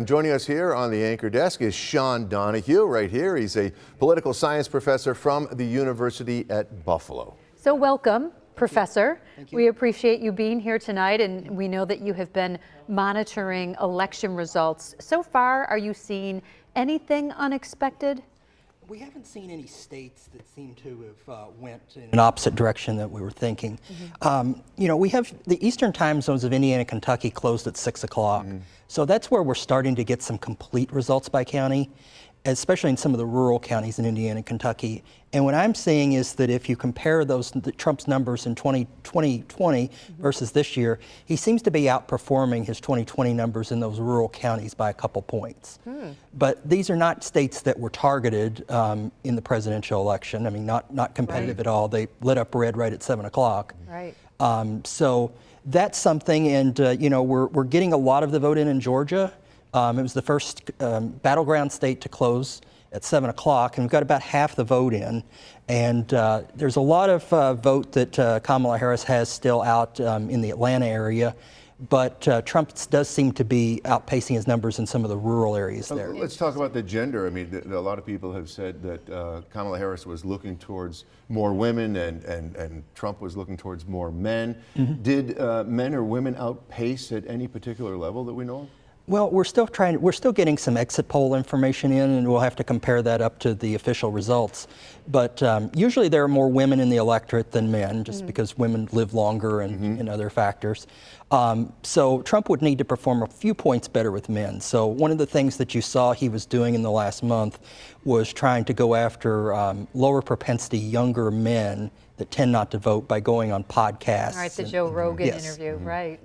And joining us here on the anchor desk is Shawn Donahue, right here. He's a political science professor from the University at Buffalo. So welcome, Professor. Thank you. We appreciate you being here tonight, and we know that you have been monitoring election results. So far, are you seeing anything unexpected? We haven't seen any states that seem to have went in an opposite direction that we were thinking. You know, we have the eastern time zones of Indiana and Kentucky closed at 6 o'clock. So that's where we're starting to get some complete results by county, especially in some of the rural counties in Indiana and Kentucky. And what I'm seeing is that if you compare Trump's numbers in 2020 versus this year, he seems to be outperforming his 2020 numbers in those rural counties by a couple points. But these are not states that were targeted in the presidential election. I mean, not competitive at all. They lit up red right at 7 o'clock. Right. So that's something, and you know, we're getting a lot of the vote in Georgia. It was the first battleground state to close at 7 o'clock, and we've got about half the vote in. And there's a lot of vote that Kamala Harris has still out in the Atlanta area, but Trump does seem to be outpacing his numbers in some of the rural areas there. Let's talk about the gender. I mean, a lot of people have said that Kamala Harris was looking towards more women and Trump was looking towards more men. Did men or women outpace at any particular level that we know of? Well, we're still getting some exit poll information in, and we'll have to compare that up to the official results. But usually there are more women in the electorate than men, just because women live longer and other factors. So Trump would need to perform a few points better with men. So one of the things that you saw he was doing in the last month was trying to go after lower propensity younger men that tend not to vote by going on podcasts. All right, the Joe Rogan interview, right.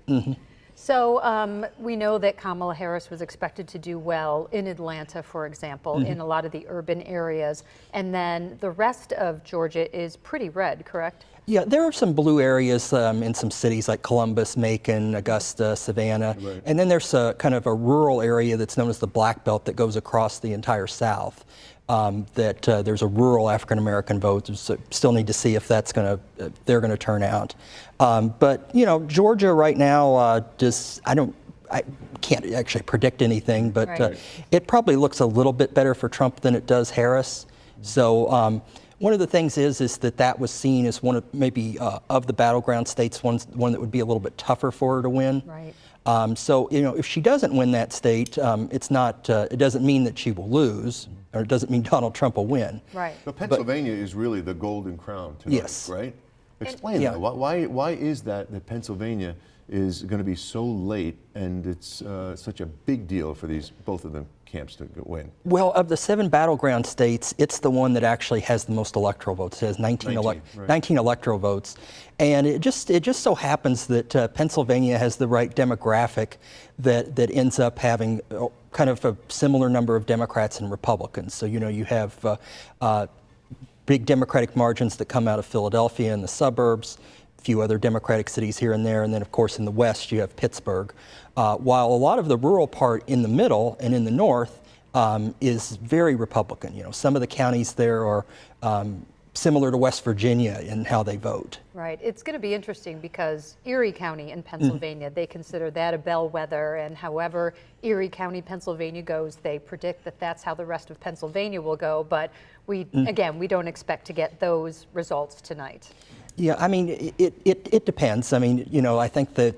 So we know that Kamala Harris was expected to do well in Atlanta, for example, in a lot of the urban areas, and then the rest of Georgia is pretty red, correct? Yeah, there are some blue areas in some cities like Columbus, Macon, Augusta, Savannah, and then there's a kind of a rural area that's known as the Black Belt that goes across the entire South. There's a rural African-American vote. So still need to see if that's they're gonna turn out. But you know, Georgia right now, I can't actually predict anything, but it probably looks a little bit better for Trump than it does Harris. So one of the things is that was seen as one of maybe of the battleground states, one that would be a little bit tougher for her to win. Right. So you know, if she doesn't win that state, it doesn't mean that she will lose, or it doesn't mean Donald Trump will win. Right. But Pennsylvania is really the golden crown tonight, right? Explain that. Why is that Pennsylvania is going to be so late and it's such a big deal for both of them camps to win? Well, of the 7 battleground states, it's the one that actually has the most electoral votes. It has 19 electoral votes. And it just so happens that Pennsylvania has the right demographic that ends up having kind of a similar number of Democrats and Republicans. So, you know, you have big Democratic margins that come out of Philadelphia and the suburbs, a few other Democratic cities here and there, and then of course in the west you have Pittsburgh. While a lot of the rural part in the middle and in the north is very Republican. You know, some of the counties there are similar to West Virginia in how they vote. Right. It's going to be interesting because Erie County in Pennsylvania, they consider that a bellwether, and however Erie County, Pennsylvania goes, they predict that that's how the rest of Pennsylvania will go, but again, we don't expect to get those results tonight. Yeah, I mean, it depends. I mean, you know, I think that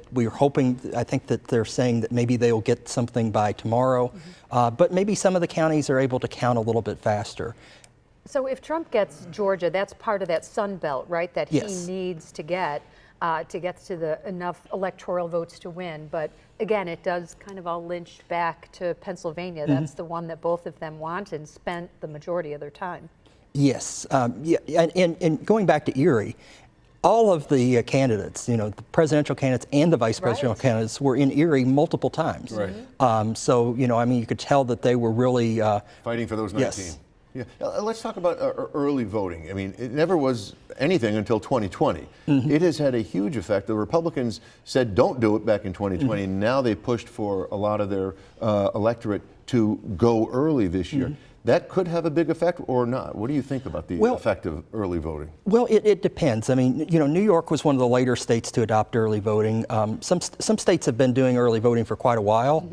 I think that they're saying that maybe they'll get something by tomorrow, but maybe some of the counties are able to count a little bit faster. So if Trump gets Georgia, that's part of that Sun Belt, right, that he needs to get to enough electoral votes to win. But again, it does kind of all lynch back to Pennsylvania. That's the one that both of them want and spent the majority of their time. Yes, and going back to Erie, all of the candidates, you know, the presidential candidates and the vice presidential candidates were in Erie multiple times. Right. So, you know, I mean, you could tell that they were really fighting for those 19. Yes. Yeah. Let's talk about early voting. I mean, it never was anything until 2020. It has had a huge effect. The Republicans said don't do it back in 2020. Now they pushed for a lot of their electorate to go early this year. that could have a big effect or not. What do you think about the effect of early voting? Well, it depends. I mean, you know, New York was one of the later states to adopt early voting. Some states have been doing early voting for quite a while.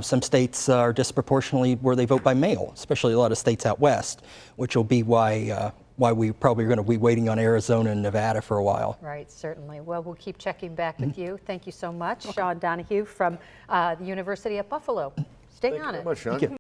Some states are disproportionately where they vote by mail, especially a lot of states out west, which will be why we probably are going to be waiting on Arizona and Nevada for a while. Right, certainly. Well, we'll keep checking back with you. Thank you so much, Shawn Donahue from the University at Buffalo. Stay on it. Thank you very much, Shawn.